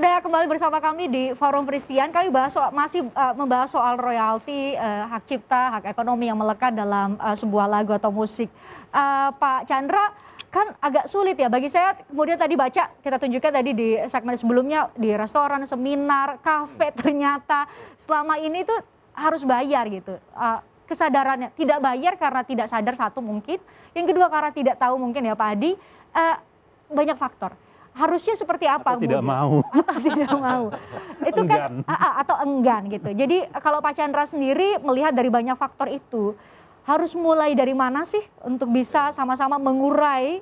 Anda kembali bersama kami di Forum Peristian. Kami masih membahas soal royalti, hak cipta, hak ekonomi yang melekat dalam sebuah lagu atau musik. Pak Chandra, kan agak sulit ya bagi saya. Kemudian tadi baca, kita tunjukkan tadi di segmen sebelumnya di restoran, seminar, kafe, ternyata selama ini tuh harus bayar gitu. Kesadarannya tidak bayar karena tidak sadar, satu mungkin. Yang kedua karena tidak tahu mungkin ya Pak Adi. Banyak faktor. Harusnya seperti apa? Atau tidak mau. Atau tidak mau. Itu kan atau enggan gitu. Jadi kalau Pak Chandra sendiri melihat dari banyak faktor itu, harus mulai dari mana sih untuk bisa sama-sama mengurai?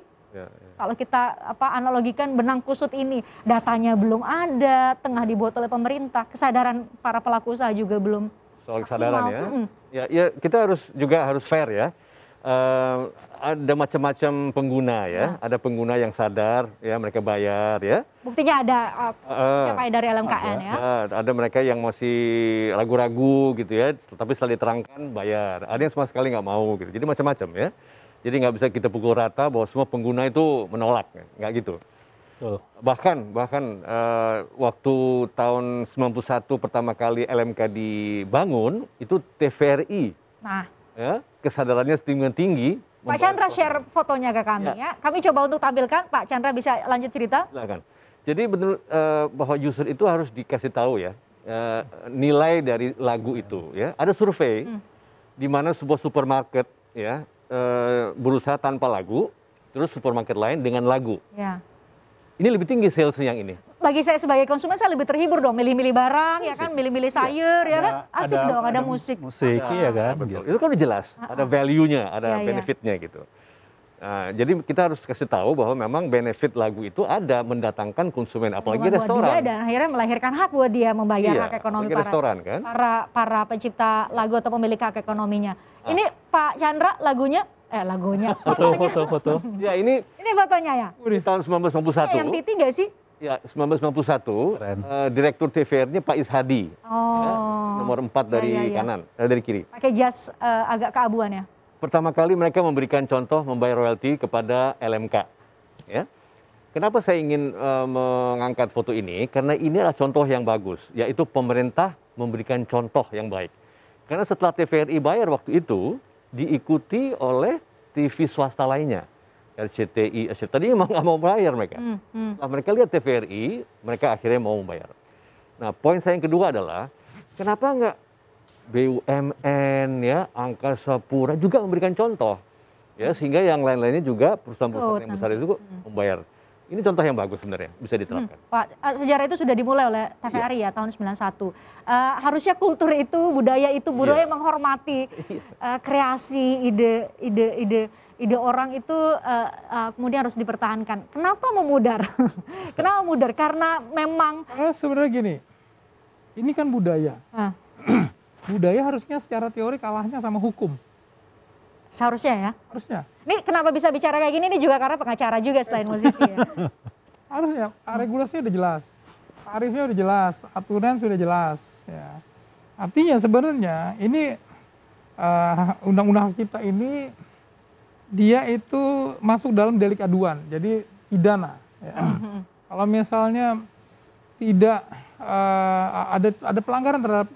Kalau kita analogikan benang kusut ini, datanya belum ada, tengah dibuat oleh pemerintah, kesadaran para pelaku usaha juga belum soal kesadaran ya. Ya kita harus fair ya. Ada macam-macam pengguna ya, ada pengguna yang sadar ya, mereka bayar ya. Buktinya ada capai dari LMKN ya. Ada mereka yang masih ragu-ragu gitu ya, tapi setelah diterangkan bayar. Ada yang sama sekali nggak mau gitu, jadi macam-macam ya. Jadi nggak bisa kita pukul rata bahwa semua pengguna itu menolak, nggak gitu. Bahkan waktu tahun 91 pertama kali LMK dibangun, itu TVRI. Ya, kesadarannya tinggi. Pak Chandra share fotonya ke kami ya. Kami coba untuk tampilkan. Pak Chandra bisa lanjut cerita? Silakan. Jadi benar bahwa user itu harus dikasih tahu ya nilai dari lagu itu ya. Ada survei di mana sebuah supermarket ya berusaha tanpa lagu, terus supermarket lain dengan lagu. Ya. Ini lebih tinggi salesnya yang ini. Bagi saya sebagai konsumen, saya lebih terhibur dong, milih-milih barang, ya kan, milih-milih sayur, ya kan, asik dong, ada musik. Musik, iya kan. Betul. Itu kan udah jelas, ada value-nya, ada benefit-nya gitu. Nah, jadi kita harus kasih tahu bahwa memang benefit lagu itu ada mendatangkan konsumen, apalagi restoran. Dia, dan akhirnya melahirkan hak buat dia membayar hak ekonomi restoran, kan? para pencipta lagu atau pemilik hak ekonominya. Ini Pak Chandra lagunya. Foto. Ya ini fotonya ya. Di tahun 1991. Yang titik nggak sih? Ya 1991. Direktur TVR-nya Pak Ishadi. Ya, nomor 4 dari kanan, dari kiri. Pakai jas agak keabuan ya. Pertama kali mereka memberikan contoh membayar royalti kepada LMK. Ya. Kenapa saya ingin mengangkat foto ini? Karena ini adalah contoh yang bagus, yaitu pemerintah memberikan contoh yang baik. Karena setelah TVRI bayar waktu itu, diikuti oleh TV swasta lainnya, RCTI, tadi emang nggak mau bayar mereka. Setelah mereka lihat TVRI, mereka akhirnya mau membayar. Nah, poin saya yang kedua adalah, kenapa nggak BUMN ya, Angkasa Pura juga memberikan contoh, ya sehingga yang lain-lainnya juga perusahaan-perusahaan yang besar itu membayar. Ini contoh yang bagus sebenarnya, bisa diterapkan. Pak, sejarah itu sudah dimulai oleh TVRI ya tahun 91. Harusnya kultur itu, budaya menghormati kreasi, ide orang itu kemudian harus dipertahankan. Kenapa memudar? Kenapa memudar? Karena memang... sebenarnya gini, ini kan budaya. Budaya harusnya secara teori kalahnya sama hukum. Seharusnya ya? Harusnya. Ini kenapa bisa bicara kayak gini? Ini juga karena pengacara juga selain musisi ya? Harusnya, regulasinya udah jelas. Tarifnya udah jelas, aturan sudah jelas. Ya. Artinya sebenarnya ini undang-undang kita ini dia itu masuk dalam delik aduan, jadi pidana. Ya. Kalau misalnya tidak ada pelanggaran terhadap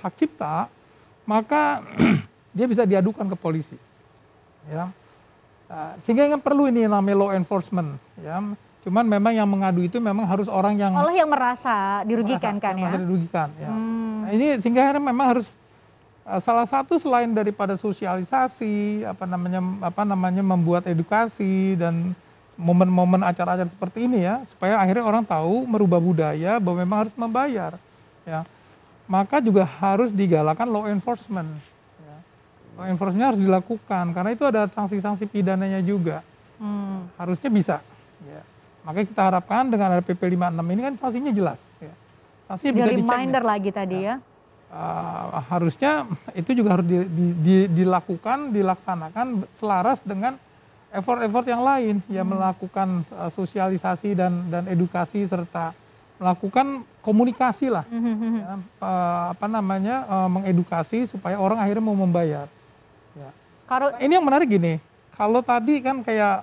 hak cipta, maka dia bisa diadukan ke polisi, ya. Sehingga yang perlu ini namanya law enforcement, ya. Cuman memang yang mengadu itu memang harus orang yang merasa dirugikan kan ya. Merasa dirugikan, ya. Nah, ini sehingga memang harus salah satu selain daripada sosialisasi, membuat edukasi dan momen-momen acara-acara seperti ini ya, supaya akhirnya orang tahu merubah budaya bahwa memang harus membayar, ya. Maka juga harus digalakan law enforcement. Law enforcement harus dilakukan karena itu ada sanksi-sanksi pidananya juga. Harusnya bisa. Ya. Makanya kita harapkan dengan ada PP 56 ini kan sanksinya jelas. Ya. Sanksinya bisa dicek. Reminder lagi tadi ya. Harusnya itu juga harus dilakukan, dilaksanakan selaras dengan effort-effort yang lain, ya melakukan sosialisasi dan edukasi serta melakukan komunikasi lah, ya, mengedukasi supaya orang akhirnya mau membayar. Ya. Ini yang menarik gini, kalau tadi kan kayak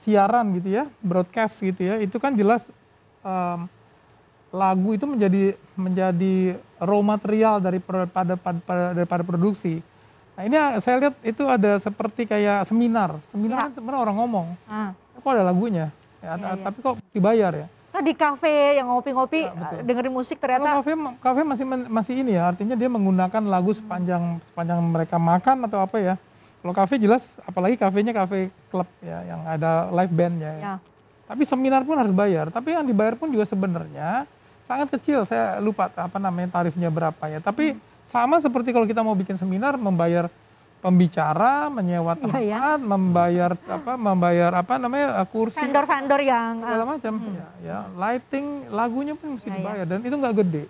siaran gitu ya, broadcast gitu ya, itu kan jelas lagu itu menjadi raw material daripada produksi. Nah ini saya lihat itu ada seperti kayak seminar kan sebenarnya orang ngomong, kok ada lagunya, tapi kok dibayar ya? Nah, di kafe yang ngopi-ngopi dengerin musik ternyata. Kalau kafe masih ini ya, artinya dia menggunakan lagu sepanjang mereka makan atau apa ya. Kalau kafe jelas, apalagi kafenya kafe klub ya, yang ada live bandnya ya. Tapi seminar pun harus bayar. Tapi yang dibayar pun juga sebenarnya sangat kecil. Saya lupa tarifnya berapa ya. Tapi sama seperti kalau kita mau bikin seminar, membayar pembicara, menyewa tempat, membayar kursi, vendor-vendor yang segala macam, ya, lighting, lagunya pun mesti dibayar dan itu nggak gede,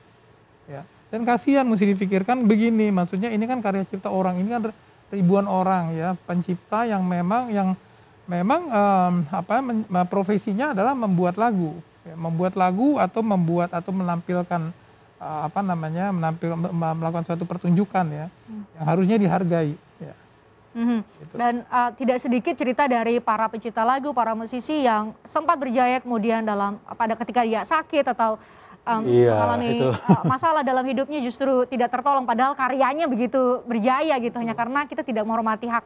ya. Dan kasihan mesti dipikirkan begini, maksudnya ini kan karya cipta orang, ini kan ribuan orang ya, pencipta yang memang profesinya adalah membuat lagu, ya, atau menampilkan melakukan suatu pertunjukan ya, yang harusnya dihargai. Ya. Gitu. Dan tidak sedikit cerita dari para pencipta lagu, para musisi yang sempat berjaya kemudian ketika dia sakit atau mengalami masalah dalam hidupnya justru tidak tertolong, padahal karyanya begitu berjaya gitu, hanya karena kita tidak menghormati hak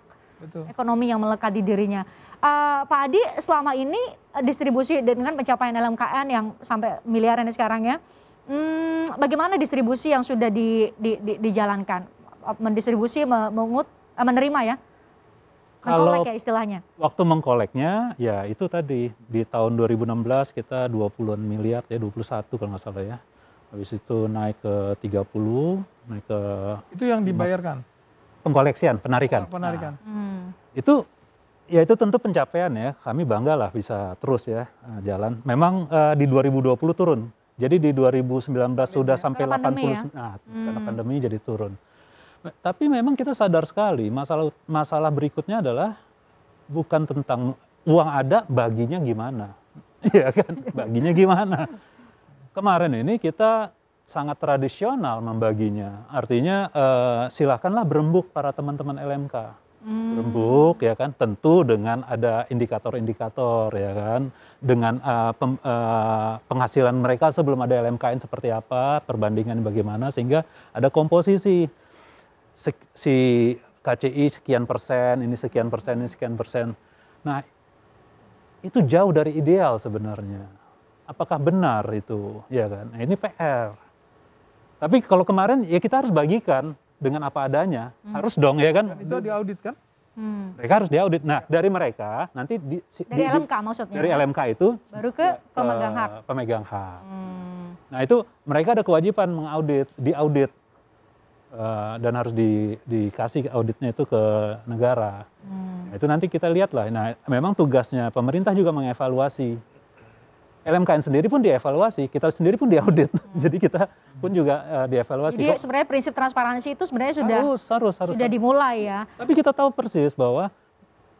ekonomi yang melekat di dirinya. Pak Adi, selama ini distribusi dengan pencapaian LMKN yang sampai miliaran sekarang ya, bagaimana distribusi yang sudah dijalankan? Mendistribusi, menerima ya? Mengkolek ya istilahnya? Waktu mengkoleknya, ya itu tadi, di tahun 2016 kita 20-an miliar, ya 21 kalau nggak salah ya. Habis itu naik ke 30, naik ke... Itu yang dibayarkan? Pengkoleksian, penarikan. Penarikan. Nah, itu tentu pencapaian ya, kami bangga lah bisa terus ya jalan. Memang di 2020 turun. Jadi di 2019 sudah sampai 80, karena pandemi jadi turun. Tapi memang kita sadar sekali masalah berikutnya adalah bukan tentang uang ada, baginya gimana, ya kan? Baginya gimana? Kemarin ini kita sangat tradisional membaginya, artinya silakanlah berembuk para teman-teman LMK. Berembuk ya kan, tentu dengan ada indikator-indikator ya kan, dengan penghasilan mereka sebelum ada LMKN seperti apa, perbandingan bagaimana, sehingga ada komposisi si KCI sekian persen, ini sekian persen, ini sekian persen. Nah itu jauh dari ideal sebenarnya. Apakah benar itu, ya kan? Nah, ini PR. Tapi kalau kemarin ya kita harus bagikan dengan apa adanya, harus dong ya kan? Dan itu diaudit kan? Mereka harus diaudit. Nah dari mereka nanti dari LMK maksudnya? Dari LMK itu baru ke pemegang hak. Pemegang hak. Nah itu mereka ada kewajiban diaudit dan harus dikasih auditnya itu ke negara. Nah, itu nanti kita lihat lah. Nah memang tugasnya pemerintah juga mengevaluasi. LMKN sendiri pun dievaluasi, kita sendiri pun diaudit. Jadi kita pun juga dievaluasi. Jadi sebenarnya prinsip transparansi itu sebenarnya harus sudah dimulai ya. Tapi kita tahu persis bahwa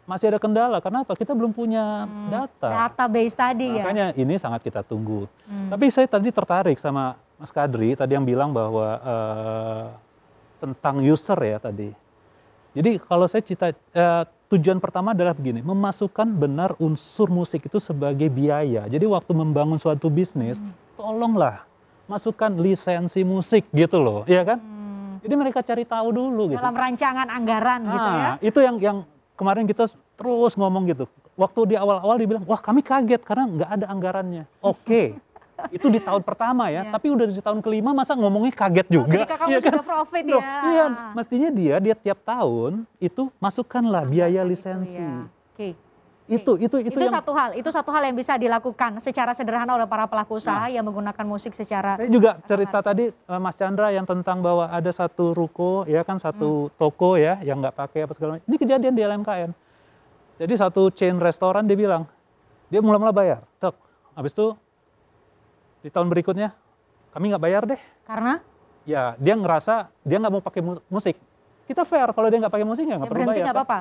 masih ada kendala. Kenapa? Kita belum punya data. Database tadi ya. Makanya ini sangat kita tunggu. Tapi saya tadi tertarik sama Mas Kadri tadi yang bilang bahwa tentang user ya tadi. Jadi kalau saya tujuan pertama adalah begini, memasukkan benar unsur musik itu sebagai biaya. Jadi waktu membangun suatu bisnis, tolonglah masukkan lisensi musik gitu loh, ya kan? Jadi mereka cari tahu dulu gitu. Dalam rancangan anggaran gitu ya. Itu yang kemarin kita terus ngomong gitu. Waktu di awal-awal dibilang, wah kami kaget karena nggak ada anggarannya. Oke. Itu di tahun pertama ya, tapi udah di tahun kelima masa ngomongnya kaget juga. Ketika kamu sudah profit ya. Iya, mestinya dia tiap tahun itu masukkanlah biaya lisensi. Oke. Itu satu hal yang bisa dilakukan secara sederhana oleh para pelaku usaha yang menggunakan musik secara. Saya juga cerita tadi Mas Chandra yang tentang bahwa ada satu ruko ya kan, satu toko ya yang nggak pakai apa segala macam. Ini kejadian di LMKN. Jadi satu chain restoran dia bilang dia mula-mula bayar, habis itu di tahun berikutnya kami nggak bayar deh. Karena? Ya dia ngerasa dia nggak mau pakai musik. Kita fair, kalau dia nggak pakai musik ya nggak perlu bayar. Nggak apa-apa.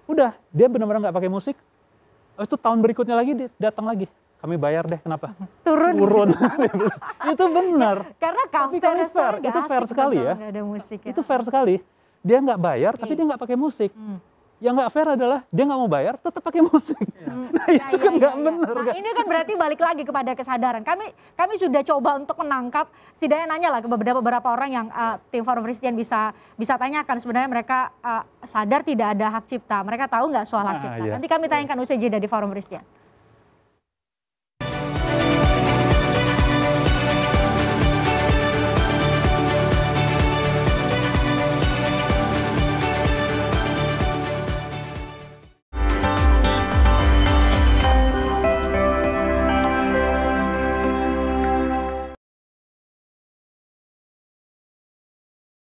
Udah, dia benar-benar nggak pakai musik. Habis itu tahun berikutnya lagi dia datang lagi. Kami bayar deh, kenapa? Turun. Itu benar. Karena kafe restoran itu fair sekali ya. Nggak ada musik ya. Itu fair sekali. Dia nggak bayar, tapi dia nggak pakai musik. Yang nggak fair adalah dia nggak mau bayar, tetap pakai musik. Nah itu kan nggak benar. Nah ini kan berarti balik lagi kepada kesadaran. Kami sudah coba untuk menangkap, setidaknya nanya lah ke beberapa orang yang tim Forum Christian bisa tanyakan sebenarnya mereka sadar tidak ada hak cipta. Mereka tahu nggak soal hak cipta. Nanti kami tanyakan usai jeda di Forum Christian.